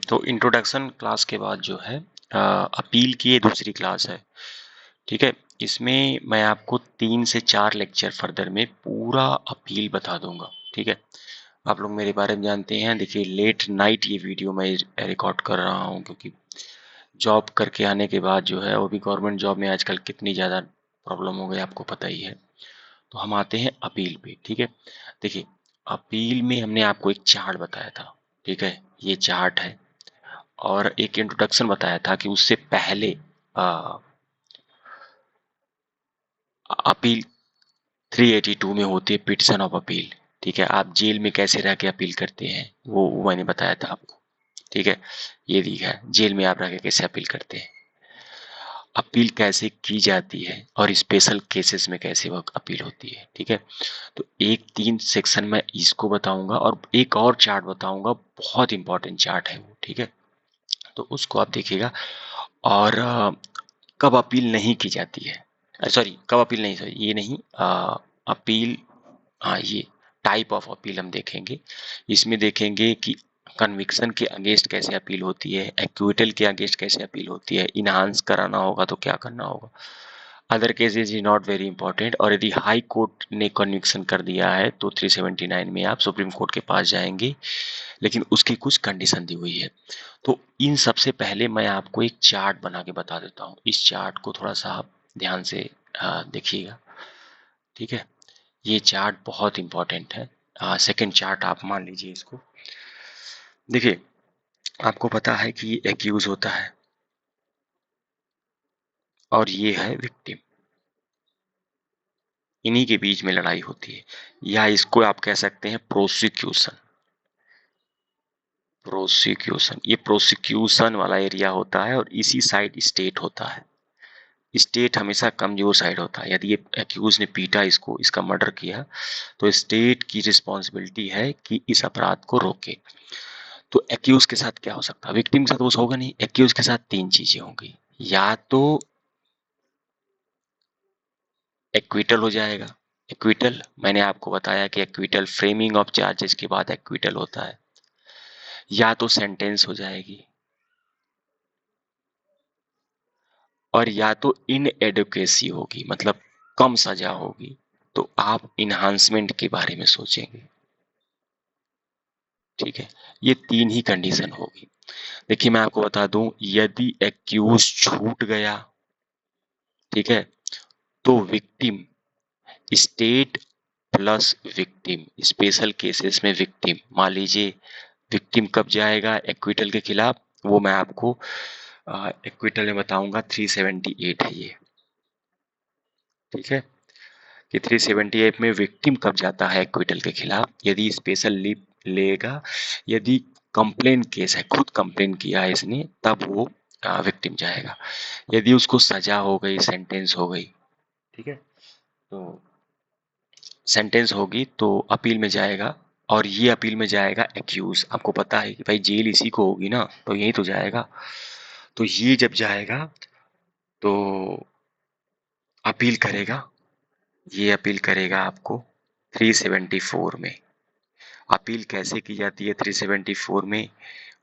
तो introduction class के बाद जो है अपील की ये दूसरी क्लास है। ठीक है, इसमें मैं आपको 3 से 4 लेक्चर फर्दर में पूरा अपील बता दूंगा। ठीक है, आप लोग मेरे बारे में जानते हैं। देखिए, लेट नाइट ये वीडियो मैं रिकॉर्ड कर रहा हूँ क्योंकि जॉब करके आने के बाद जो है, वो भी गवर्नमेंट जॉब में आजकल कितनी ज़्यादा प्रॉब्लम हो गई आपको पता ही है। तो हम आते हैं अपील पे। ठीक है, देखिए, अपील में हमने आपको एक चार्ट बताया था। ठीक है, ये चार्ट है, और एक इंट्रोडक्शन बताया था कि उससे पहले अपील 382 में होती है पिटिशन ऑफ अपील। ठीक है, आप जेल में कैसे रह के अपील करते हैं वो मैंने बताया था आपको। ठीक है, ये दिखा है जेल में आप रह के कैसे अपील करते हैं, अपील कैसे की जाती है, और स्पेशल केसेस में कैसे वो अपील होती है। ठीक है, तो एक 3 सेक्शन में इसको बताऊंगा, और एक और चार्ट बताऊंगा, बहुत इंपॉर्टेंट चार्ट है वो। ठीक है, तो उसको आप देखिएगा। और कब अपील नहीं की जाती है, सॉरी कब अपील नहीं, सॉरी ये नहीं, अपील, हाँ ये टाइप ऑफ अपील हम देखेंगे। इसमें देखेंगे कि कन्विक्शन के अगेंस्ट कैसे अपील होती है, एक्विटल के अगेंस्ट कैसे अपील होती है, इनहांस कराना होगा तो क्या करना होगा, other cases is not very important. और यदि हाई कोर्ट ने कन्विक्शन कर दिया है तो 379 में आप सुप्रीम कोर्ट के पास जाएंगे, लेकिन उसकी कुछ कंडीशन दी हुई है। तो इन सबसे पहले मैं आपको एक चार्ट बना के बता देता हूँ। इस चार्ट को थोड़ा सा आप ध्यान से देखिएगा। ठीक है, ये चार्ट बहुत इंपॉर्टेंट है। सेकंड चार्ट आप मान लीजिए इसको। देखिए, आपको पता है कि ये एक्यूज होता है और ये है विक्टिम, इन्हीं के बीच में लड़ाई होती है, या इसको आप कह सकते हैं प्रोसिक्यूशन। प्रोसिक्यूशन, ये प्रोसिक्यूशन वाला एरिया होता है, और इसी साइड स्टेट होता है। स्टेट हमेशा कमजोर साइड होता है। यदि ये एक्यूज ने पीटा, इसको, इसका मर्डर किया, तो स्टेट की रिस्पॉन्सिबिलिटी है कि इस अपराध को रोके। तो एक्यूज के साथ क्या हो सकता है, विक्टिम के साथ वो होगा नहीं। एक्यूज के साथ 3 चीजें होंगी, या तो एक्विटल हो जाएगा। एक्विटल, मैंने आपको बताया कि एक्विटल फ्रेमिंग ऑफ चार्जेस के बाद एक्विटल होता है, या तो सेंटेंस हो जाएगी, और या तो इन एडुकेसी होगी, मतलब कम सजा होगी। तो आप इन्हांसमेंट के बारे में सोचेंगे। ठीक है, ये 3 ही कंडीशन होगी। देखिए, मैं आपको बता दूं, यदि एक्यूज छूट गया, ठीक है, तो victim, state plus victim, special cases में विक्टिम, मान लीजिए विक्टिम कब जाएगा एक्विटल के खिलाफ, वो मैं आपको एक्विटल में बताऊंगा। 378 है ये। ठीक है, कि 378 में विक्टिम कब जाता है एक्विटल के खिलाफ, यदि स्पेशल लीव लेगा, यदि कंप्लेन केस है, खुद कंप्लेन किया है इसने, तब वो विक्टिम जाएगा। यदि उसको सजा हो गई, सेंटेंस हो गई, ठीक है, तो सेंटेंस होगी तो अपील में जाएगा, और ये अपील में जाएगा एक्यूज। आपको पता है कि भाई जेल इसी को होगी ना, तो यही तो जाएगा। तो ये जब जाएगा तो अपील करेगा, ये अपील करेगा आपको 374 में। अपील कैसे की जाती है 374 में,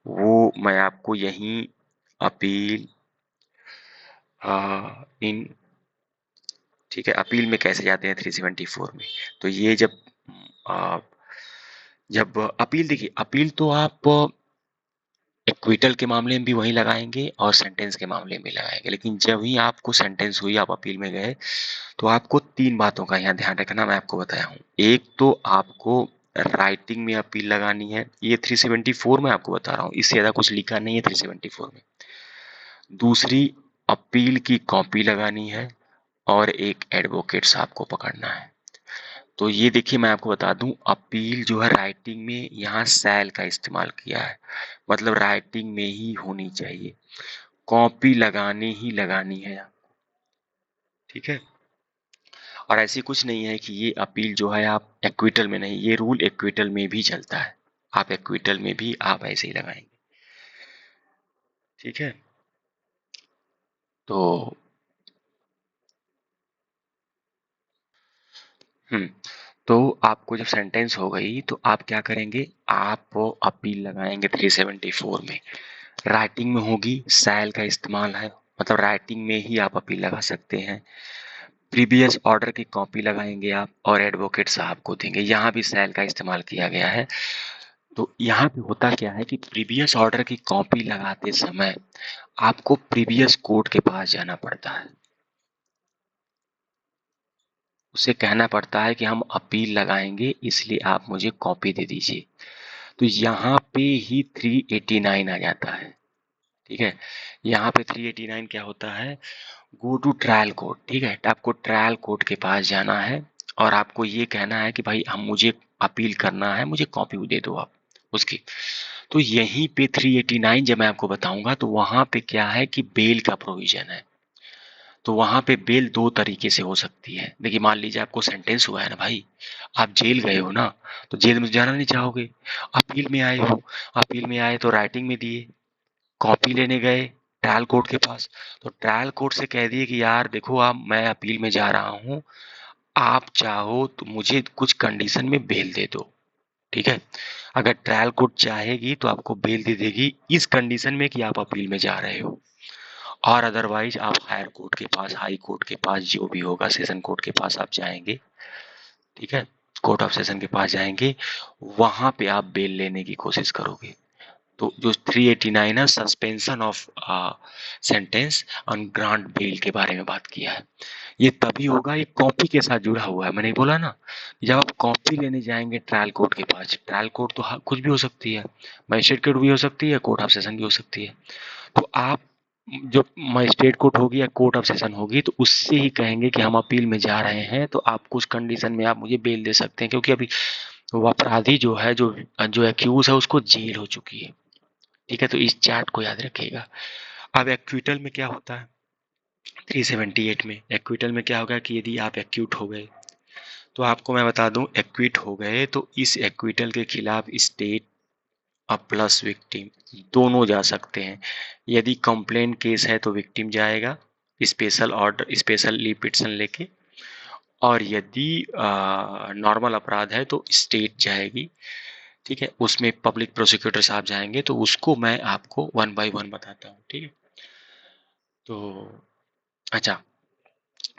वो मैं आपको यहीं अपील इन, ठीक है, अपील में कैसे जाते हैं 374 में। तो ये जब आ, जब अपील, देखिए अपील तो आप एक्विटल के मामले में भी वही लगाएंगे और सेंटेंस के मामले में भी लगाएंगे, लेकिन जब ही आपको सेंटेंस हुई, आप अपील में गए, तो आपको 3 बातों का यहाँ ध्यान रखना मैं आपको बताया हूँ। एक तो आपको राइटिंग में अपील लगानी है, ये 374 में आपको बता रहा हूँ, इससे ज्यादा कुछ लिखा नहीं है 374 में। दूसरी, अपील की कॉपी लगानी है, और एक एडवोकेट साहब को पकड़ना है। तो ये देखिए, मैं आपको बता दूं, अपील जो है राइटिंग में यहाँ शैल का इस्तेमाल किया है, मतलब राइटिंग में ही होनी चाहिए, कॉपी लगानी ही लगानी है। ठीक है, और ऐसी कुछ नहीं है कि ये अपील जो है आप एक्विटल में नहीं, ये रूल एक्विटल में भी चलता है, आप एक्विटल में भी आप ऐसे ही लगाएंगे। ठीक है, तो हम्म तो आपको जब सेंटेंस हो गई तो आप क्या करेंगे, आप अपील लगाएंगे 374 में। राइटिंग में होगी, शैल का इस्तेमाल है, मतलब राइटिंग में ही आप अपील लगा सकते हैं। प्रीवियस ऑर्डर की कॉपी लगाएंगे आप और एडवोकेट साहब को देंगे, यहाँ भी शैल का इस्तेमाल किया गया है। तो यहाँ पे होता क्या है कि प्रीवियस ऑर्डर की कॉपी लगाते समय आपको प्रीवियस कोर्ट के पास जाना पड़ता है, उसे कहना पड़ता है कि हम अपील लगाएंगे इसलिए आप मुझे कॉपी दे दीजिए। तो यहाँ पे ही 389 आ जाता है। ठीक है, यहाँ पे 389 क्या होता है, गो टू ट्रायल कोर्ट। ठीक है, तो आपको ट्रायल कोर्ट के पास जाना है और आपको ये कहना है कि भाई हम मुझे अपील करना है, मुझे कॉपी दे दो आप उसकी। तो यहीं पे 389 जब मैं आपको बताऊंगा तो वहां पे क्या है कि बेल का प्रोविजन है। तो वहां पे बेल दो तरीके से हो सकती है। देखिए मान लीजिए आपको सेंटेंस हुआ है ना भाई, आप जेल गए हो ना, तो जेल में जाना नहीं चाहोगे, अपील में आए हो, अपील में आए तो राइटिंग में दिए, कॉपी लेने गए ट्रायल कोर्ट के पास, तो ट्रायल कोर्ट से कह दिए कि यार देखो आप, मैं अपील में जा रहा हूँ, आप चाहो तो मुझे कुछ कंडीशन में बेल दे दो। ठीक है, अगर ट्रायल कोर्ट चाहेगी तो आपको बेल दे देगी इस कंडीशन में कि आप अपील में जा रहे हो, और अदरवाइज आप हायर कोर्ट के पास, हाई कोर्ट के पास, जो भी होगा सेशन कोर्ट के पास आप जाएंगे। ठीक है, कोर्ट ऑफ सेशन के पास जाएंगे, वहां पे आप बेल लेने की कोशिश करोगे। तो जो 389 है, suspension of sentence on grant bell के बारे में बात किया है। ये तभी होगा, ये कॉपी के साथ जुड़ा हुआ है। मैंने बोला ना, जब आप कॉपी लेने जाएंगे ट्रायल कोर्ट के पास, ट्रायल कोर्ट तो कुछ भी हो सकती है, मजिस्ट्रेट कोर्ट भी हो सकती है, कोर्ट ऑफ सेशन भी हो सकती है। तो आप जो मजिस्ट्रेट कोर्ट होगी या कोर्ट ऑफ सेशन होगी तो उससे ही कहेंगे कि हम अपील में जा रहे हैं, तो आप कुछ कंडीशन में आप मुझे बेल दे सकते हैं, क्योंकि अभी वो अपराधी जो है, जो जो एक्यूज है, उसको जेल हो चुकी है। ठीक है, तो इस चार्ट को याद रखिएगा। अब एक्विटल में क्या होता है, 378 में एक्विटल में क्या होगा कि यदि आप एक्यूट हो गए, तो आपको मैं बता दूं, एक्विट हो गए तो इस एक्विटल के खिलाफ स्टेट और प्लस विक्टिम दोनों जा सकते हैं। यदि कंप्लेन केस है तो विक्टिम जाएगा special order, special leave petition लेके, और यदि नॉर्मल अपराध है तो स्टेट जाएगी। ठीक है, उसमें पब्लिक प्रोसिक्यूटर साहब जाएंगे, तो उसको मैं आपको वन बाय वन बताता हूँ। ठीक है, तो अच्छा,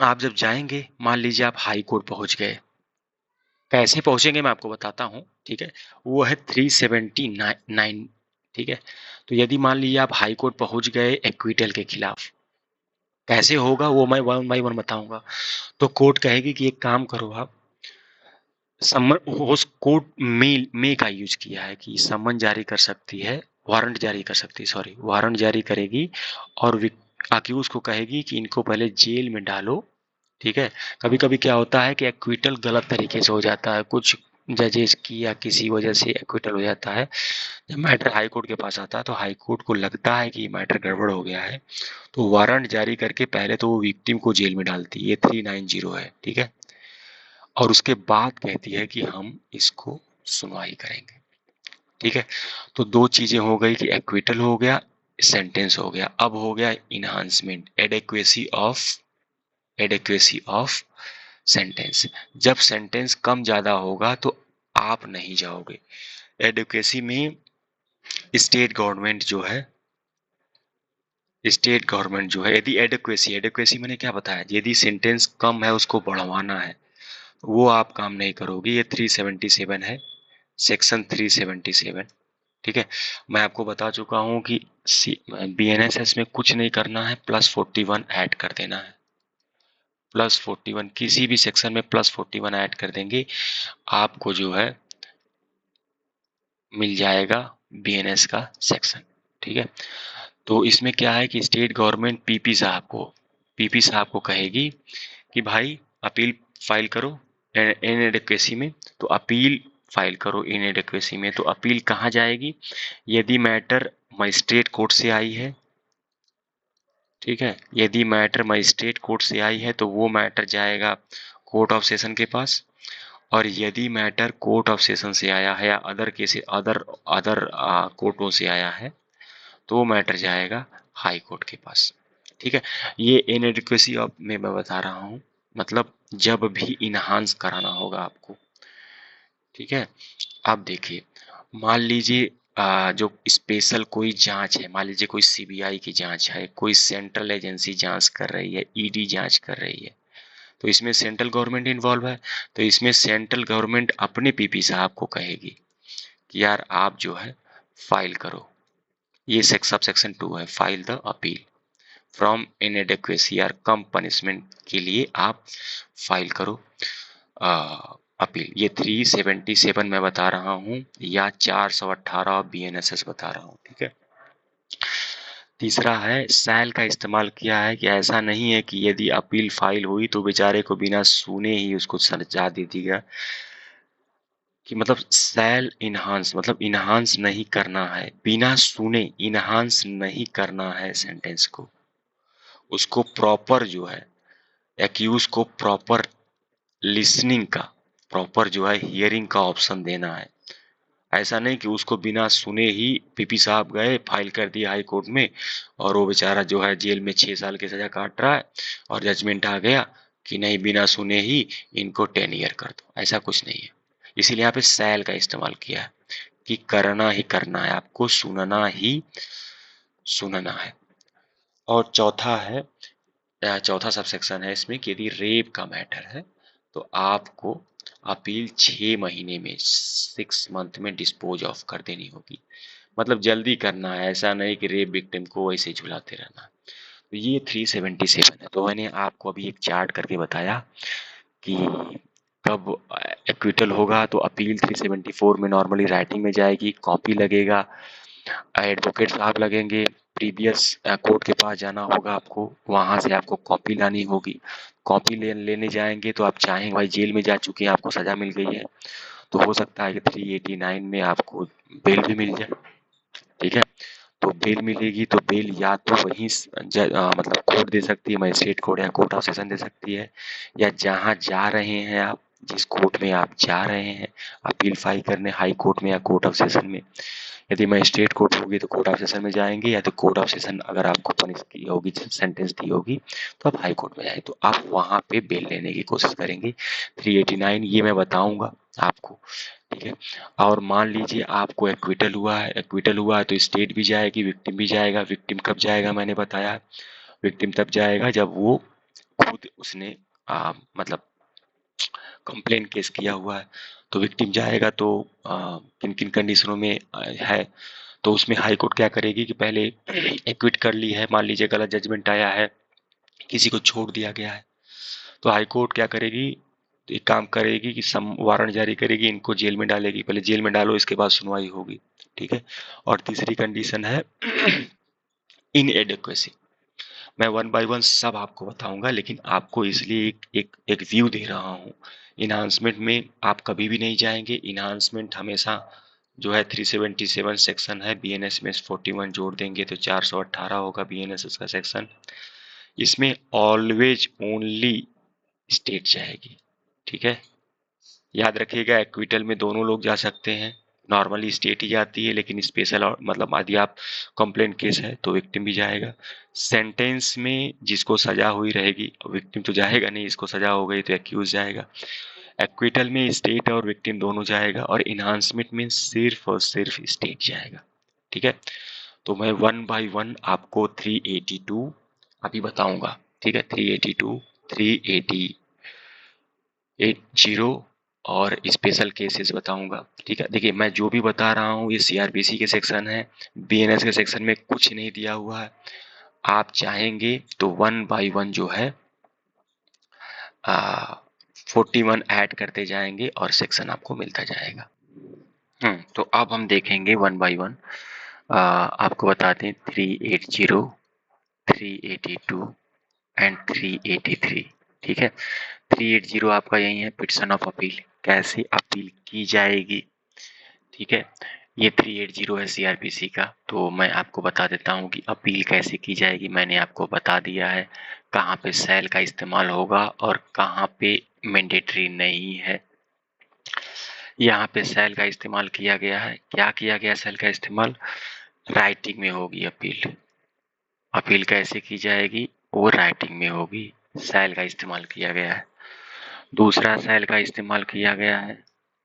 आप जब जाएंगे, मान लीजिए आप हाई कोर्ट पहुंच गए, कैसे पहुंचेंगे मैं आपको बताता हूँ। ठीक है, वो है 379। ठीक है, तो यदि मान लीजिए आप हाई कोर्ट पहुंच गए एक्विटल के खिलाफ, कैसे होगा वो मैं वन बाई वन बताऊंगा। तो कोर्ट कहेगी कि एक काम करो आप, समन, उस कोर्ट में का यूज किया है कि समन जारी कर सकती है, वारंट जारी कर सकती है, सॉरी वारंट जारी करेगी, और अक्यूज को कहेगी कि इनको पहले जेल में डालो। ठीक है, कभी कभी क्या होता है कि एक्विटल गलत तरीके से हो जाता है, कुछ जजेस की या किसी वजह से एक्विटल हो जाता है। जब मैटर हाई कोर्ट के पास आता है तो हाई कोर्ट को लगता है कि मैटर गड़बड़ हो गया है, तो वारंट जारी करके पहले तो वो विक्टिम को जेल में डालती है, ये 390 है। ठीक है, और उसके बाद कहती है कि हम इसको सुनवाई करेंगे। ठीक है, तो दो चीजें हो गई कि एक्विटल हो गया, सेंटेंस हो गया। अब हो गया इनहांसमेंट, एडेक्वेसी ऑफ सेंटेंस। जब सेंटेंस कम ज्यादा होगा तो आप नहीं जाओगे एडवोकेसी में। स्टेट गवर्नमेंट जो है, स्टेट गवर्नमेंट जो है, यदि एडवोकेसी, एडवोकेसी मैंने क्या बताया, यदि सेंटेंस कम है उसको बढ़वाना है, वो आप काम नहीं करोगे। ये 377 है, सेक्शन 377। ठीक है, मैं आपको बता चुका हूं कि बीएनएसएस में कुछ नहीं करना है, +41 ऐड कर देना है। +41 किसी भी सेक्शन में +41 ऐड कर देंगे, आपको जो है मिल जाएगा बीएनएस का सेक्शन। ठीक है, तो इसमें क्या है कि स्टेट गवर्नमेंट पीपी साहब को कहेगी कि भाई अपील फाइल करो इनएडेक्वेसी में, तो अपील फाइल करो इनएडेक्वेसी में। तो अपील कहाँ जाएगी, यदि मैटर मजिस्ट्रेट कोर्ट से आई है। ठीक है, यदि मैटर मजिस्ट्रेट कोर्ट से आई है तो वो मैटर जाएगा कोर्ट ऑफ सेशन के पास, और यदि मैटर कोर्ट ऑफ सेशन से आया है या अदर केस अदर अदर कोर्टों से आया है तो वो मैटर जाएगा हाई कोर्ट के पास। ठीक है, ये इनएडिक्वेसी ऑफ में मैं बता रहा हूँ, मतलब जब भी इनहांस कराना होगा आपको, ठीक है। अब देखिए, मान लीजिए जो स्पेशल कोई जांच है, मान लीजिए कोई सीबीआई की जांच है, कोई सेंट्रल एजेंसी जांच कर रही है, ईडी जांच कर रही है, तो इसमें सेंट्रल गवर्नमेंट इन्वॉल्व है। तो इसमें सेंट्रल गवर्नमेंट अपने पीपी साहब को कहेगी कि यार आप जो है फाइल करो। ये सब सेक्शन 2 है, फाइल द अपील फ्रॉम इनएडेक्वेसी और कम पनिशमेंट के लिए आप फाइल करो अपील। ये 377 मैं बता रहा हूँ या 418 BNSS बता रहा हूँ, ठीक है। तीसरा है शैल का इस्तेमाल किया है कि ऐसा नहीं है कि यदि अपील फाइल हुई तो बेचारे को बिना सुने ही उसको सजा दे दिया, कि मतलब शैल इन्हांस मतलब इन्हांस नहीं करना है, बिना सुने इन्हांस नहीं करना है सेंटेंस को। उसको प्रॉपर जो है एक्यूज को प्रॉपर लिसनिंग का, प्रॉपर जो है हियरिंग का ऑप्शन देना है। ऐसा नहीं कि उसको बिना सुने ही पीपी साहब गए फाइल कर दिया हाई कोर्ट में और वो बेचारा जो है जेल में 6 साल की सजा काट रहा है और जजमेंट आ गया कि नहीं बिना सुने ही इनको 10 ईयर कर दो। ऐसा कुछ नहीं है। इसीलिए यहाँ पे शैल का इस्तेमाल किया है कि करना ही करना है, आपको सुनना ही सुनना है। और चौथा है, चौथा सब सेक्शन है इसमें कि यदि रेप का मैटर है तो आपको अपील 6 महीने में 6 मंथ में डिस्पोज ऑफ कर देनी होगी। मतलब जल्दी करना है, ऐसा नहीं कि रेप विक्टिम को वैसे झुलाते रहना। तो ये 377 है। तो मैंने आपको अभी एक चार्ट करके बताया कि कब एक्विटल होगा। तो अपील 374 में नॉर्मली राइटिंग में जाएगी, कॉपी लगेगा, एडवोकेट साहब लगेंगे, प्रीवियस कोर्ट के पास जाना होगा आपको, वहां से आपको कॉपी लानी होगी। कॉपी लेने जाएंगे तो आप चाहेंगे भाई जेल में जा चुके हैं, आपको सजा मिल गई है, तो हो सकता है कि 389 में आपको बेल भी मिल जाए, ठीक है। तो बेल मिलेगी तो बेल या तो वहीं मतलब कोर्ट दे सकती है, मजिस्ट्रेट कोर्ट या कोर्ट ऑफ सेशन दे सकती है, या जहां जा रहे हैं आप, जिस कोर्ट में आप जा रहे हैं अपील फाइल करने, हाई कोर्ट में या कोर्ट ऑफ सेशन में। यदि मजिस्ट्रेट कोर्ट होगी तो कोर्ट ऑफ सेशन में जाएंगे, या तो कोर्ट ऑफ सेशन अगर आपको पनिश की होगी, सेंटेंस दी होगी तो आप हाई कोर्ट में जाएंगे, तो आप वहां पे बेल लेने की कोशिश करेंगे। 389 ये मैं बताऊंगा आपको, ठीक है। और मान लीजिए आपको एक्विटल हुआ है, एक्विटल हुआ है तो स्टेट भी जाएगी, विक्टिम भी जाएगा। विक्टिम कब जाएगा मैंने बताया, विक्टिम तब जाएगा जब वो खुद उसने मतलब कंप्लेन केस किया हुआ है, तो विक्टिम जाएगा। तो किन किन कंडीशनों में है, तो उसमें हाई कोर्ट क्या करेगी कि पहले एक्विट कर ली है, मान लीजिए गलत जजमेंट आया है, किसी को छोड़ दिया गया है, तो हाई कोर्ट क्या करेगी, एक काम करेगी कि सम वारंट जारी करेगी, इनको जेल में डालेगी, पहले जेल में डालो इसके बाद सुनवाई होगी, ठीक है। और तीसरी कंडीशन है इनएडेक्वेसी। मैं वन बाय वन सब आपको बताऊंगा, लेकिन आपको इसलिए एक व्यू दे रहा हूँ। इन्हांसमेंट में आप कभी भी नहीं जाएंगे। इन्हांसमेंट हमेशा जो है 377 सेक्शन है, बीएनएस में 41 जोड़ देंगे तो 418 होगा बीएनएस का सेक्शन। इसमें ऑलवेज ओनली स्टेट जाएगी, ठीक है। याद रखिएगा एक्विटल में दोनों लोग जा सकते हैं, नॉर्मली स्टेट ही जाती है, लेकिन स्पेशल और मतलब यदि आप कंप्लेंट केस है तो विक्टिम भी जाएगा। सेंटेंस में जिसको सजा हुई रहेगी, विक्टिम तो जाएगा नहीं, इसको सजा हो गई तो एक्यूज जाएगा। एक्विटल में स्टेट और विक्टिम दोनों जाएगा, और इन्हांसमेंट में सिर्फ और सिर्फ स्टेट जाएगा, ठीक है। तो मैं वन बाय वन आपको 382 अभी बताऊंगा, ठीक है। 382, 380 और स्पेशल केसेस बताऊंगा, ठीक है। देखिए मैं जो भी बता रहा हूँ ये सीआरपीसी के सेक्शन है, बीएनएस के सेक्शन में कुछ नहीं दिया हुआ है। आप चाहेंगे तो वन बाय वन जो है 41 ऐड करते जाएंगे और सेक्शन आपको मिलता जाएगा। तो अब हम देखेंगे वन बाय वन। आपको बता दें 380, 382 एंड 383, ठीक है। 380 आपका यही है, पिटिशन ऑफ अपील, कैसे अपील की जाएगी, ठीक है। ये 380 है सीआरपीसी का। तो मैं आपको बता देता हूँ कि अपील कैसे की जाएगी। मैंने आपको बता दिया है कहाँ पे सेल का इस्तेमाल होगा और कहाँ पे मैंडेटरी नहीं है। यहाँ पे सेल का इस्तेमाल किया गया है। क्या किया गया सेल का इस्तेमाल, राइटिंग में होगी अपील। अपील कैसे की जाएगी, वो राइटिंग में होगी। सेल का इस्तेमाल किया गया है। दूसरा सेल का इस्तेमाल किया गया है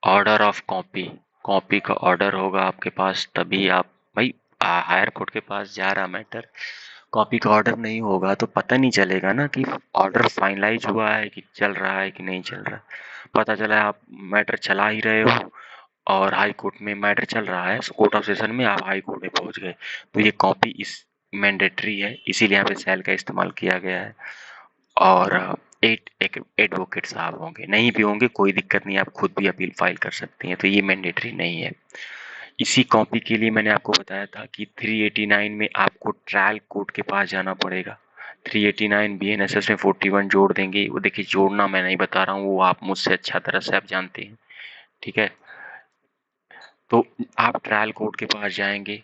ऑर्डर ऑफ कॉपी, कॉपी का ऑर्डर होगा आपके पास तभी आप भाई हायर कोर्ट के पास जा रहा मैटर। कॉपी का ऑर्डर नहीं होगा तो पता नहीं चलेगा ना कि ऑर्डर फाइनलाइज हुआ है कि चल रहा है कि नहीं चल रहा। पता चला आप मैटर चला ही रहे हो और हाई कोर्ट में मैटर चल रहा है, कोर्ट ऑफ सेशन में आप हाई कोर्ट में पहुंच गए, तो ये कॉपी इस मैंडेटरी है, इसीलिए यहाँ पे सेल का इस्तेमाल किया गया है। और एक एडवोकेट साहब होंगे, नहीं भी होंगे कोई दिक्कत नहीं, आप खुद भी अपील फाइल कर सकती हैं, तो ये मैंडेटरी नहीं है। इसी कॉपी के लिए मैंने आपको बताया था कि 389 में आपको ट्रायल कोर्ट के पास जाना पड़ेगा। 389 बीएनएसएस में 41 जोड़ देंगे, वो देखिए जोड़ना मैं नहीं बता रहा हूँ, वो आप मुझसे अच्छा तरह से आप जानते हैं, ठीक है। तो आप ट्रायल कोर्ट के पास जाएंगे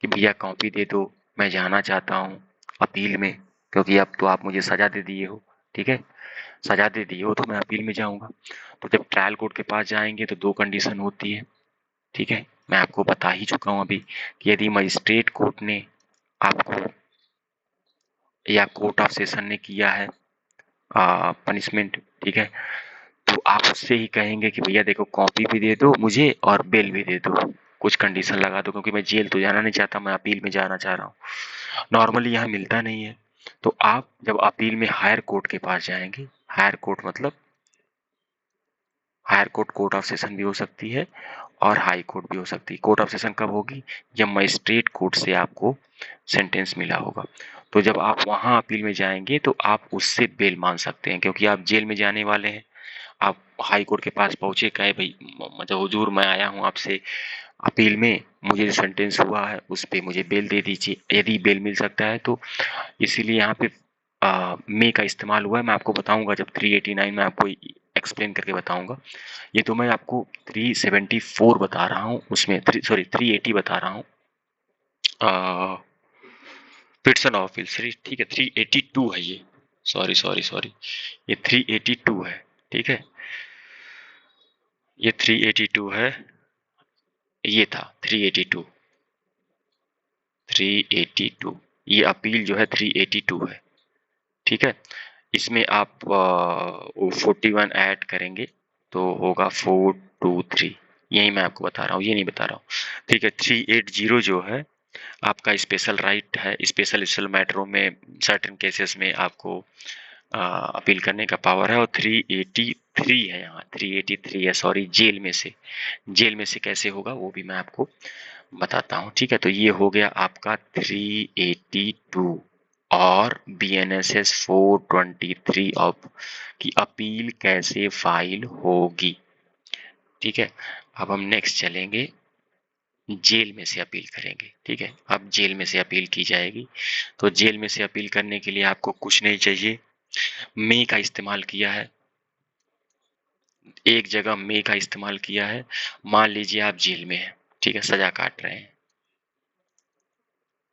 कि भैया कॉपी दे दो, मैं जाना चाहता हूँ अपील में, क्योंकि अब तो आप मुझे सजा दे दिए हो, ठीक है, सजा दे दिए हो तो मैं अपील में जाऊंगा। तो जब ट्रायल कोर्ट के पास जाएंगे तो दो कंडीशन होती है, ठीक है, मैं आपको बता ही चुका हूँ अभी कि यदि मजिस्ट्रेट कोर्ट ने आपको या कोर्ट ऑफ सेशन ने किया है पनिशमेंट, ठीक है, तो आप उससे ही कहेंगे कि भैया देखो कॉपी भी दे दो मुझे और बेल भी दे दो, कुछ कंडीशन लगा दो, क्योंकि मैं जेल तो जाना नहीं चाहता, मैं अपील में जाना चाह रहा हूँ। नॉर्मली यहाँ मिलता नहीं है। तो आप जब अपील में हायर कोर्ट के पास जाएंगे, हायर कोर्ट मतलब higher court court of session भी हो सकती है और हाई कोर्ट भी हो सकती है। कोर्ट ऑफ सेशन कब होगी? जब मजिस्ट्रेट कोर्ट से आपको सेंटेंस मिला होगा। तो जब आप वहां अपील में जाएंगे तो आप उससे बेल मांग सकते हैं, क्योंकि आप जेल में जाने वाले हैं। आप हाई कोर्ट के पास पहुंचे, कहे भाई मतलब हुजूर मैं आया हूं आपसे अपील में, मुझे जो सेंटेंस हुआ है उस पे मुझे बेल दे दीजिए, यदि बेल मिल सकता है तो। इसीलिए यहाँ पे मे का इस्तेमाल हुआ है, मैं आपको बताऊंगा जब 389 में आपको एक्सप्लेन करके बताऊंगा। ये तो मैं आपको 374 बता रहा हूँ, उसमें 380 बता रहा हूँ पिट्सन ऑफ अपील, ठीक है 382 है ये, सॉरी सॉरी सॉरी, ये 382 है, ठीक है, ये 382 है, ये था 382, 382, ये अपील जो है 382 है, ठीक है। इसमें आप 41 ऐड करेंगे तो होगा 423, यही मैं आपको बता रहा हूँ, ये नहीं बता रहा हूँ, ठीक है। 380 जो है आपका स्पेशल राइट है, स्पेशल स्पेशल मैटरों में सर्टेन केसेस में आपको अपील करने का पावर है। और 383 है, यहाँ 383 है, सॉरी जेल में से, जेल में से कैसे होगा वो भी मैं आपको बताता हूँ, ठीक है। तो ये हो गया आपका 382 और BNSS 423 ऑफ की अपील कैसे फाइल होगी, ठीक है। अब हम नेक्स्ट चलेंगे, जेल में से अपील करेंगे, ठीक है। अब जेल में से अपील की जाएगी, तो जेल में से अपील करने के लिए आपको कुछ नहीं चाहिए, मे का इस्तेमाल किया है, एक जगह मे का इस्तेमाल किया है। मान लीजिए आप जेल में हैं, ठीक है, सजा काट रहे हैं,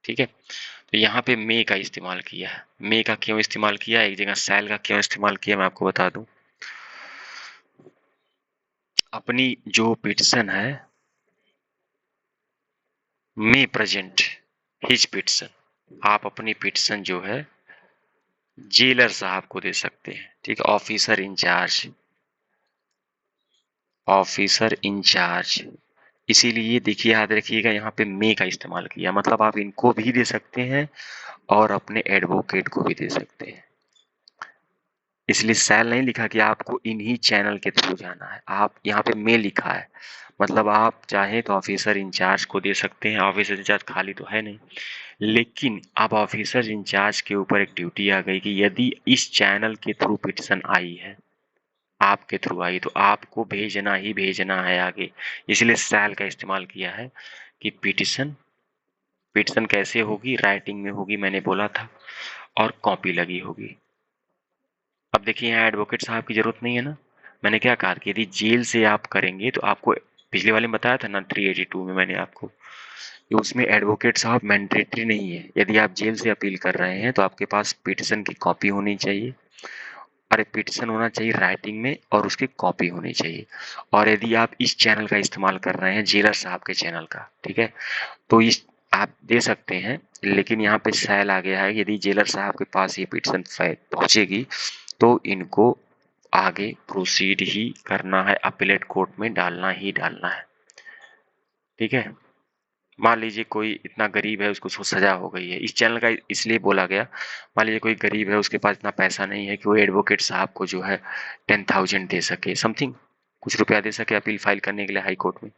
ठीक है, तो यहाँ पे मे का इस्तेमाल किया है। मे का क्यों इस्तेमाल किया, एक जगह सेल का क्यों इस्तेमाल किया, मैं आपको बता दूं। अपनी जो पिटिशन है मे प्रेजेंट हिज पिटिशन, आप अपनी पिटिशन जो है जेलर साहब को दे सकते हैं, ठीक है, ऑफिसर इंचार्ज, ऑफिसर इंचार्ज। इसीलिए देखिए याद रखिएगा यहाँ पे मे का इस्तेमाल किया, मतलब आप इनको भी दे सकते हैं और अपने एडवोकेट को भी दे सकते हैं। इसलिए सेल नहीं लिखा कि आपको इन्हीं चैनल के थ्रू जाना है, आप यहाँ पे मे लिखा है, मतलब आप चाहे तो ऑफिसर इंचार्ज को दे सकते हैं। ऑफिसर इंचार्ज खाली तो है नहीं, लेकिन अब ऑफिसर इंचार्ज के ऊपर एक ड्यूटी आ गई कि यदि इस चैनल के थ्रू पिटिशन आई है, आपके थ्रू आई, तो आपको भेजना ही भेजना है आगे। इसलिए सेल का इस्तेमाल किया है कि पिटिशन, पिटिशन कैसे होगी, राइटिंग में होगी मैंने बोला था, और कॉपी लगी होगी। अब देखिए यहाँ एडवोकेट साहब की जरूरत नहीं है ना, मैंने क्या कहा कि यदि जेल से आप करेंगे तो आपको, पिछले वाले में बताया था ना 382 में मैंने आपको, कि उसमें एडवोकेट साहब मैंडेटरी नहीं है। यदि आप जेल से अपील कर रहे हैं तो आपके पास पिटिशन की कॉपी होनी चाहिए, अरे पिटिशन होना चाहिए राइटिंग में और उसकी कॉपी होनी चाहिए। और यदि आप इस चैनल का इस्तेमाल कर रहे हैं, जेलर साहब के चैनल का, ठीक है, तो इस आप दे सकते हैं, लेकिन यहाँ पे सेल आ गया है, यदि जेलर साहब के पास ये पिटिशन पहुंचेगी तो इनको आगे प्रोसीड ही करना है, अपीलेट कोर्ट में डालना ही डालना है। ठीक है, मान लीजिए कोई इतना गरीब है, उसको सजा हो गई है, इस चैनल का इसलिए बोला गया, मान लीजिए कोई गरीब है, उसके पास इतना पैसा नहीं है कि वो एडवोकेट साहब को जो है 10,000 दे सके, समथिंग कुछ रुपया दे सके अपील फाइल करने के लिए हाई कोर्ट में,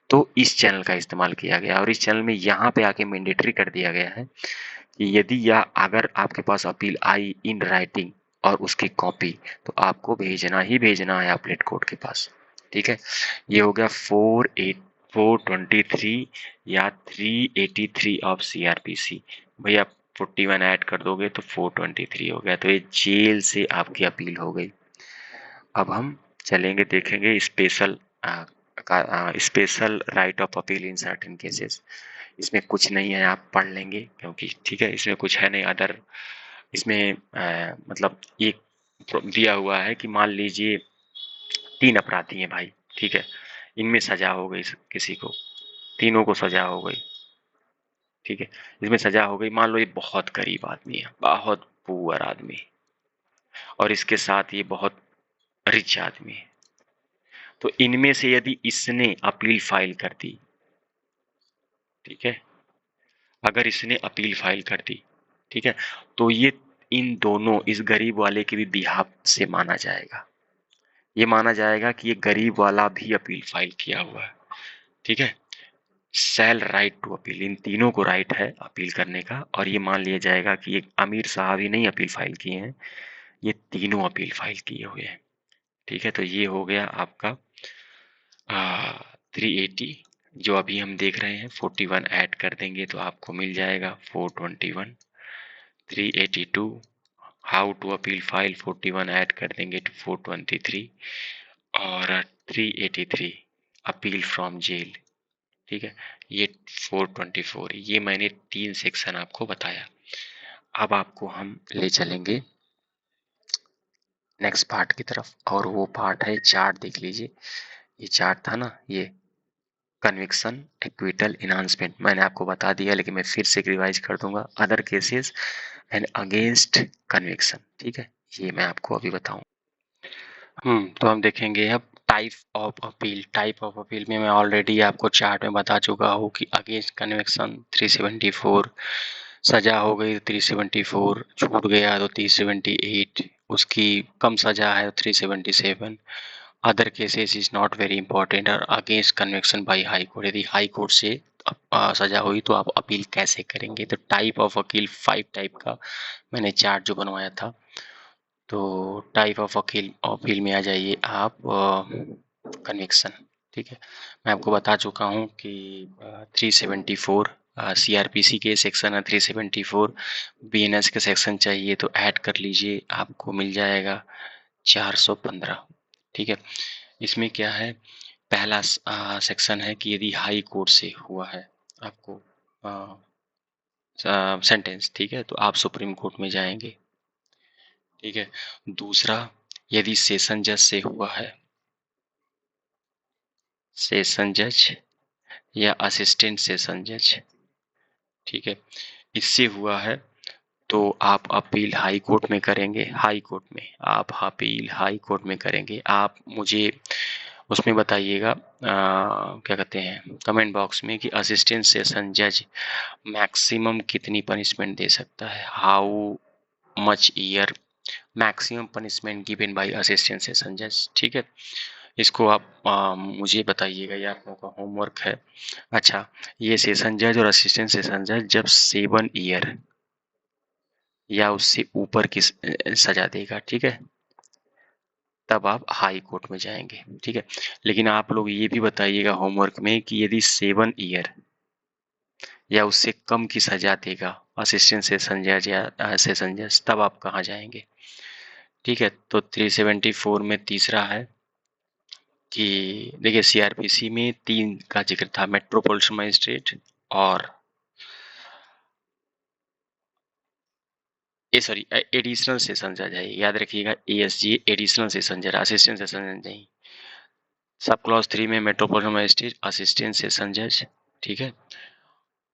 तो इस चैनल का इस्तेमाल किया गया। और इस चैनल में यहाँ पे आके मैंडेटरी कर दिया गया है कि यदि या अगर आपके पास अपील आई इन राइटिंग और उसकी कॉपी, तो आपको भेजना ही भेजना है अपीलेट कोर्ट के पास। ठीक है, ये हो गया 423 या 383 ऑफ CRPC। भैया 41 ऐड कर दोगे तो 423 हो गया, तो ये जेल से आपकी अपील हो गई। अब हम चलेंगे, देखेंगे special right of appeal in certain cases. इसमें कुछ नहीं है, आप पढ़ लेंगे क्योंकि ठीक है, इसमें कुछ है नहीं अदर। इसमें मतलब एक दिया हुआ है कि मान लीजिए 3 अपराधी हैं भाई, ठीक है, इनमें सजा हो गई, किसी को, तीनों को सजा हो गई, ठीक है, इसमें सजा हो गई, मान लो ये बहुत गरीब आदमी है, बहुत पुअर आदमी, और इसके साथ ये बहुत रिच आदमी है, तो इनमें से यदि इसने अपील फाइल कर दी, ठीक है, अगर इसने अपील फाइल कर दी, ठीक है, तो ये इन दोनों, इस गरीब वाले के भी बिहाफ से माना जाएगा, ये माना जाएगा कि ये गरीब वाला भी अपील फाइल किया हुआ है। ठीक है, सेल राइट टू अपील, इन तीनों को राइट है अपील करने का, और ये मान लिया जाएगा कि ये अमीर साहब ही नहीं अपील फाइल किए हैं, ये तीनों अपील फाइल किए हुए हैं। ठीक है, तो ये हो गया आपका 380, जो अभी हम देख रहे हैं 41 ऐड कर देंगे तो आपको मिल जाएगा 421, 382 how to appeal file 41 add कर देंगे तो 423, और 383 अपील फ्रॉम जेल, ठीक है, ये 424। ये मैंने 3 सेक्शन आपको बताया। अब आपको हम ले चलेंगे नेक्स्ट पार्ट की तरफ, और वो पार्ट है चार्ट, देख लीजिए, ये चार्ट था ना, ये कन्विक्शन, एक्विटल, इनहांसमेंट, मैंने आपको बता दिया लेकिन मैं फिर से रिवाइज कर दूंगा, other cases and against conviction. ठीक है, ये मैं आपको अभी बताऊं। तो हम देखेंगे अब type of appeal. Type of appeal में मैं ऑलरेडी आपको चार्ट में बता चुका हूँ कि अगेंस्ट कन्विक्शन 374, सजा हो गई 374, छूट गया तो 378, उसकी कम सजा है 377, other cases is not very important, और against conviction by high Court, यदि हाई कोर्ट से सजा हुई तो आप अपील कैसे करेंगे। तो टाइप ऑफ अपील 5 टाइप का मैंने चार्ट जो बनवाया था, तो टाइप ऑफ अपील में आ जाइए आप कन्विक्शन। ठीक है, मैं आपको बता चुका हूँ कि 374 CRPC के सेक्शन है, 374 BNS के सेक्शन चाहिए तो ऐड कर लीजिए, आपको मिल जाएगा 415। ठीक है, इसमें क्या है, पहला सेक्शन है कि यदि हाई कोर्ट से हुआ है आपको सेंटेंस, ठीक है, तो आप सुप्रीम कोर्ट में जाएंगे। ठीक है, दूसरा, यदि सेशन जज से हुआ है, सेशन जज या असिस्टेंट सेशन जज, ठीक है, इससे हुआ है तो आप अपील हाई कोर्ट में करेंगे, हाई कोर्ट में आप अपील हाई कोर्ट में करेंगे। आप मुझे उसमें बताइएगा क्या कहते हैं कमेंट बॉक्स में कि असिस्टेंट सेशन जज मैक्सिमम कितनी पनिशमेंट दे सकता है, how much year maximum punishment given by assistant session जज। ठीक है, इसको आप मुझे बताइएगा, ये आप लोगों का होमवर्क है। अच्छा, ये सेशन जज और असिस्टेंट सेशन जज जब 7 ईयर या उससे ऊपर की सजा देगा, ठीक है, तब आप हाई कोर्ट में जाएंगे। ठीक है, लेकिन आप लोग ये भी बताइएगा होमवर्क में कि यदि 7 ईयर या उससे कम की सजा देगा असिस्टेंट सेशन जज या सेशन जज, तब आप कहाँ जाएंगे। ठीक है, तो 374 में तीसरा है कि देखिए CRPC में 3 का जिक्र था, मेट्रोपॉलिटन मजिस्ट्रेट और सॉरी एडिशनल सेशन जज है, याद रखिएगा, ASG एडिशनल सेशन जज, असिस्टेंट सेशन जज नहीं। सब क्लॉज 3 में मेट्रोपॉलिटन मजिस्ट्रेट, असिस्टेंट सेशन जज, ठीक है,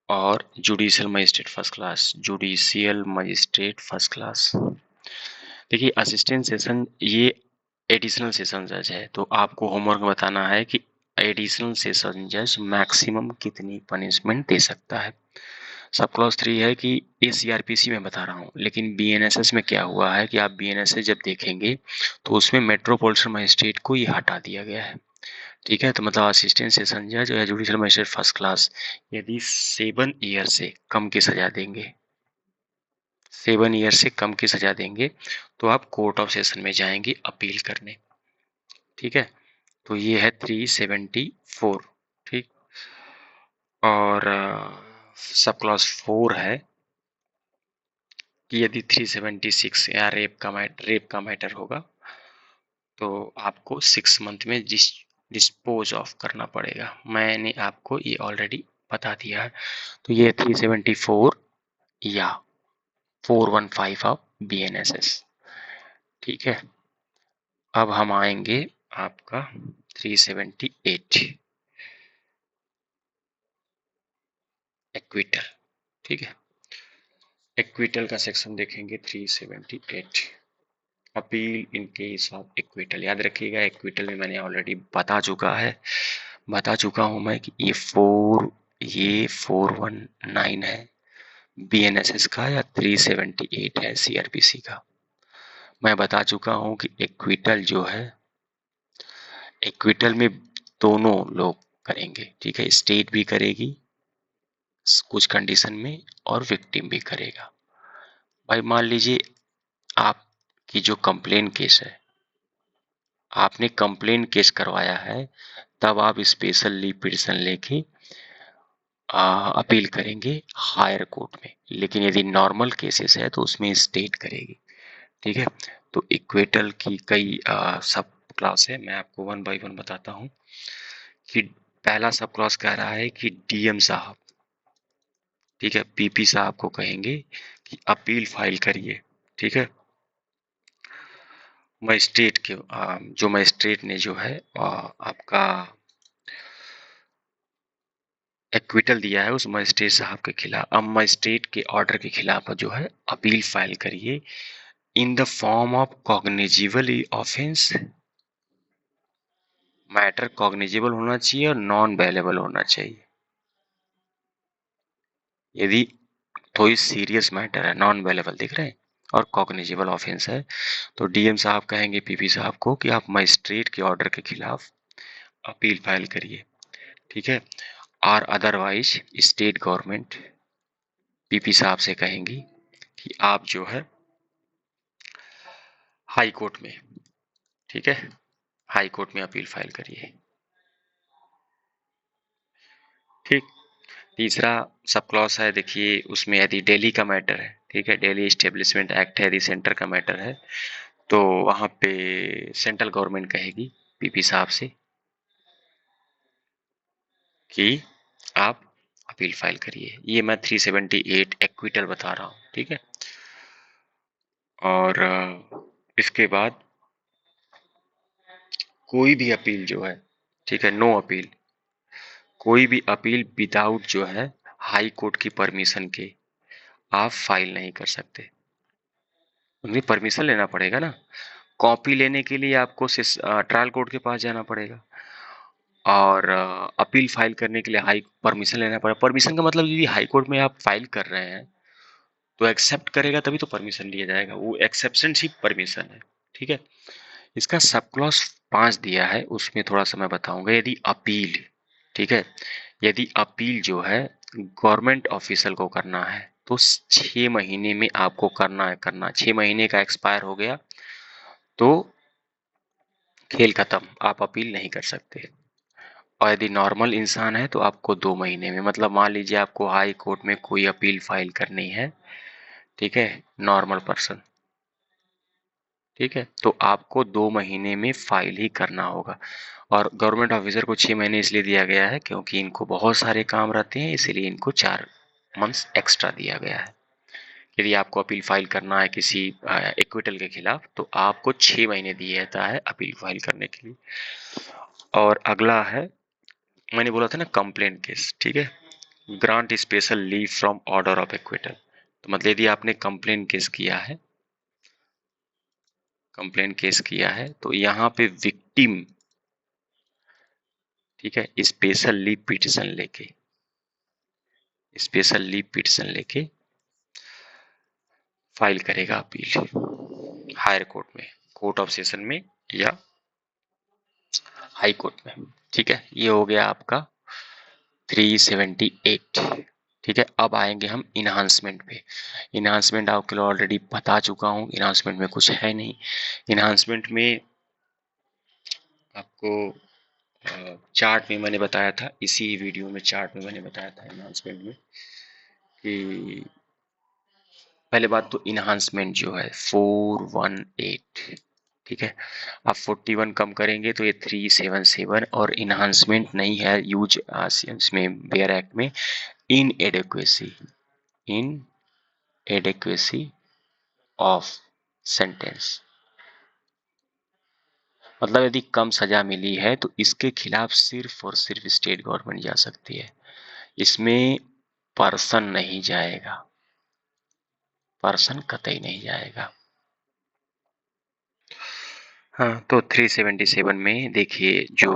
और judicial magistrate first class, judicial magistrate first class. देखिए असिस्टेंट सेशन, ये एडिशनल सेशन जज है, तो आपको होमवर्क बताना है कि एडिशनल सेशन जज मैक्सिमम कितनी पनिशमेंट दे सकता है। सब क्लॉज 3 है कि ये सीआरपीसी में बता रहा हूँ, लेकिन बीएनएसएस में क्या हुआ है कि आप बीएनएसएस जब देखेंगे तो उसमें मेट्रोपॉलिटन मजिस्ट्रेट को ये हटा दिया गया है। ठीक है, तो मतलब असिस्टेंट सेशन जज या जुडिशियल मजिस्ट्रेट फर्स्ट क्लास यदि 7 ईयर से कम की सजा देंगे, 7 ईयर से कम की सजा देंगे, तो आप कोर्ट ऑफ सेशन में जाएंगे अपील करने। ठीक है, तो ये है 374। ठीक, और सब क्लॉज 4 है कि यदि 376 या रेप का मैटर होगा तो आपको 6 मंथ में डिस्पोज ऑफ करना पड़ेगा। मैंने आपको ये ऑलरेडी बता दिया है। तो ये 374 या 415 ऑफ बीएनएसएस। ठीक है, अब हम आएंगे आपका 378 एक्विटल। ठीक है, एक्विटल का सेक्शन देखेंगे 378 appeal in case of acquittal. याद रखिएगा, एक्विटल में मैंने ऑलरेडी बता चुका हूं मैं कि ये 419 है बीएनएसएस का या 378 है सीआरपीसी का। मैं बता चुका हूं कि एक्विटल जो है, एक्विटल में दोनों लोग करेंगे। ठीक है, स्टेट भी करेगी कुछ कंडीशन में और विक्टिम भी करेगा। भाई मान लीजिए आपकी जो कंप्लेन केस है, आपने कंप्लेन केस करवाया है, तब आप स्पेशल लीव पिटीशन लेके अपील करेंगे हायर कोर्ट में। लेकिन यदि नॉर्मल केसेस है तो उसमें स्टेट करेगी। ठीक है, तो इक्वेटल की कई सब क्लास है, मैं आपको 1 बाय 1 बताता हूं कि पहला सब क्लास कह रहा है कि डीएम साहब, ठीक है, पीपी साहब को कहेंगे कि अपील फाइल करिए। ठीक है, मजिस्ट्रेट के जो मजिस्ट्रेट ने जो है आपका एक्विटल दिया है उस मजिस्ट्रेट साहब के खिलाफ, अब मजिस्ट्रेट के ऑर्डर के खिलाफ जो है अपील फाइल करिए in the form of cognizable offence. Matter cognizable होना चाहिए और नॉन बेलेबल होना चाहिए। यदि थोड़ी सीरियस मैटर है, नॉन बेलेबल दिख रहे हैं, और कॉग्निजिबल ऑफेंस है, तो डीएम साहब कहेंगे पीपी साहब को कि आप मजिस्ट्रेट के ऑर्डर के खिलाफ अपील फाइल करिए। ठीक है, और अदरवाइज स्टेट गवर्नमेंट पीपी साहब से कहेंगी कि आप जो है हाई कोर्ट में, ठीक है, हाई कोर्ट में अपील फाइल करिए। ठीक, तीसरा सब क्लॉज है, देखिए उसमें यदि दिल्ली का मैटर है, ठीक है, दिल्ली इस्टेब्लिशमेंट एक्ट है, यदि सेंटर का मैटर है, तो वहां पे सेंट्रल गवर्नमेंट कहेगी पीपी साहब से कि आप अपील फाइल करिए। ये मैं 378 एक्विटल बता रहा हूं। ठीक है, और इसके बाद कोई भी अपील जो है, ठीक है, नो अपील, कोई भी अपील विदाउट जो है हाई कोर्ट की परमिशन के आप फाइल नहीं कर सकते। उनकी परमिशन लेना पड़ेगा ना। कॉपी लेने के लिए आपको ट्रायल कोर्ट के पास जाना पड़ेगा, और अपील फाइल करने के लिए हाई परमिशन लेना पड़ेगा। परमिशन का मतलब यदि हाई कोर्ट में आप फाइल कर रहे हैं तो एक्सेप्ट करेगा तभी तो परमिशन लिया जाएगा, वो एक्सेप्शन ही परमिशन है। ठीक है, इसका सब क्लॉज 5 दिया है, उसमें थोड़ा सा मैं बताऊंगा। यदि अपील, ठीक है, यदि अपील जो है गवर्नमेंट ऑफिसर को करना है तो 6 महीने में आपको करना 6 महीने का एक्सपायर हो गया तो खेल खत्म, आप अपील नहीं कर सकते। और यदि नॉर्मल इंसान है तो आपको 2 महीने में, मतलब मान लीजिए आपको हाई कोर्ट में कोई अपील फाइल करनी है, ठीक है, नॉर्मल पर्सन, ठीक है, तो आपको 2 महीने में फाइल ही करना होगा। और गवर्नमेंट ऑफिसर को 6 महीने इसलिए दिया गया है क्योंकि इनको बहुत सारे काम रहते हैं, इसीलिए इनको 4 मंथ्स एक्स्ट्रा दिया गया है। यदि आपको अपील फाइल करना है किसी इक्विटल के खिलाफ तो आपको 6 महीने दिया जाता है अपील फाइल करने के लिए। और अगला है, मैंने बोला था ना कंप्लेंट केस, ठीक है, grant special leave from order of acquittal. तो मतलब यदि आपने कंप्लेंट केस किया है, कंप्लेन केस किया है, तो यहाँ पे विक्टिम, ठीक है, स्पेशल लीव पिटिशन लेके फाइल करेगा अपील हायर कोर्ट में, कोर्ट ऑफ सेशन में या हाई कोर्ट में। ठीक है, ये हो गया आपका 378। ठीक है, अब आएंगे हम इन्हांसमेंट पे। इन्हांसमेंट आपके लिए ऑलरेडी बता चुका हूँ, इन्हांसमेंट में कुछ है नहीं। इन्हांसमेंट में आपको चार्ट में मैंने बताया था, इसी वीडियो में चार्ट में मैंने बताया था इन्हांसमेंट में कि पहले बात तो इन्हांसमेंट जो है 418, ठीक है, आप 41 कम करेंगे तो ये 377, और इन्हांसमेंट नहीं है यूज इसमें बेयर एक्ट में इनएडेक्वेसी ऑफ सेंटेंस, मतलब यदि कम सजा मिली है तो इसके खिलाफ सिर्फ और सिर्फ स्टेट गवर्नमेंट जा सकती है, इसमें पर्सन नहीं जाएगा, पर्सन कतई नहीं जाएगा। हाँ, तो 377 में देखिए जो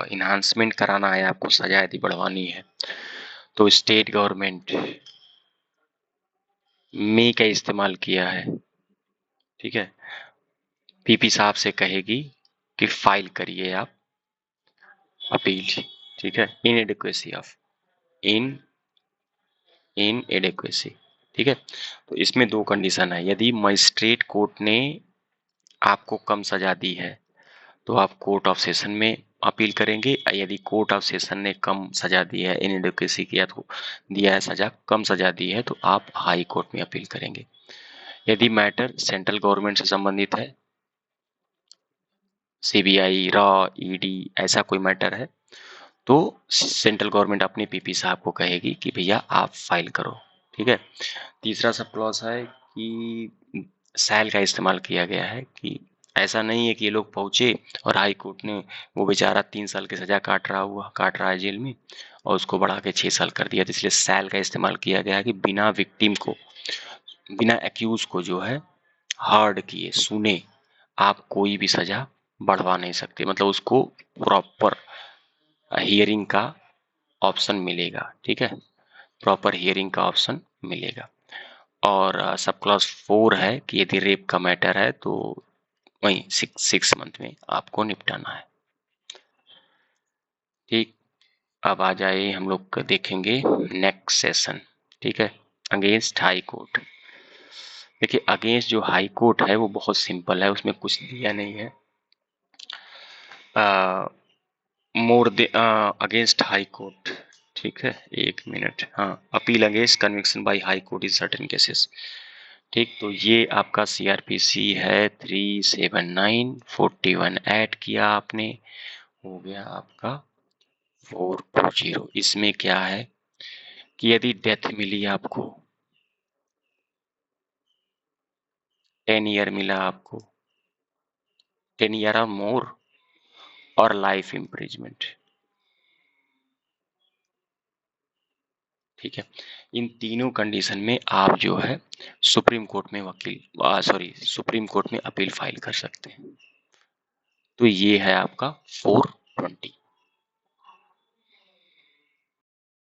इन्हांसमेंट कराना है आपको, सजा यदि बढ़वानी है तो स्टेट गवर्नमेंट में का इस्तेमाल किया है। ठीक है, पीपी साहब से कहेगी कि फाइल करिए आप अपील। ठीक है, इनएडिक्वेसी ऑफ इनएडिक्वेसी। ठीक है, तो इसमें दो कंडीशन है, यदि मजिस्ट्रेट कोर्ट ने आपको कम सजा दी है तो आप कोर्ट ऑफ सेशन में अपील करेंगे, यदि कोर्ट ऑफ सेशन ने कम सजा दी है, इनएडिक्वेसी किया तो दिया है सजा, कम सजा दी है तो आप हाई कोर्ट में अपील करेंगे। यदि मैटर सेंट्रल गवर्नमेंट से संबंधित है, सीबीआई, रॉ, ईडी, ऐसा कोई मैटर है तो सेंट्रल गवर्नमेंट अपने पीपी साहब को कहेगी कि भैया आप फाइल करो। ठीक है, तीसरा सब क्लॉज है कि सैल का इस्तेमाल किया गया है, कि ऐसा नहीं है कि ये लोग पहुंचे और हाई कोर्ट ने, वो बेचारा 3 साल की सजा काट रहा है जेल में और उसको बढ़ा के 6 साल कर दिया, तो इसलिए सैल का इस्तेमाल किया गया है कि बिना विक्टिम को, बिना एक्यूज को जो है हर्ड किए सुने आप कोई भी सजा बढ़वा नहीं सकते, मतलब उसको प्रॉपर हियरिंग का ऑप्शन मिलेगा। ठीक है, प्रॉपर हियरिंग का ऑप्शन मिलेगा। और सब क्लॉज 4 है कि यदि रेप का मैटर है तो वही 6 मंथ में आपको निपटाना है। ठीक, अब आ जाए हम लोग देखेंगे नेक्स्ट सेशन। ठीक है, अगेंस्ट हाई कोर्ट। देखिए अगेंस्ट जो हाई कोर्ट है वो बहुत सिंपल है, उसमें कुछ दिया नहीं है। More they against high court, ठीक है, 1 मिनट, हाँ, appeal against conviction by high court in certain cases. ठीक, तो ये आपका सीआरपीसी है 379, 41 ऐड किया आपने, हो गया आपका 420। इसमें क्या है कि यदि डेथ मिली आपको, 10 ईयर मिला आपको, 10 ईयर और मोर, और लाइफ इम्प्रिजमेंट। ठीक है, इन तीनों कंडीशन में आप जो है सुप्रीम कोर्ट में सुप्रीम कोर्ट में अपील फाइल कर सकते हैं। तो ये है आपका 420।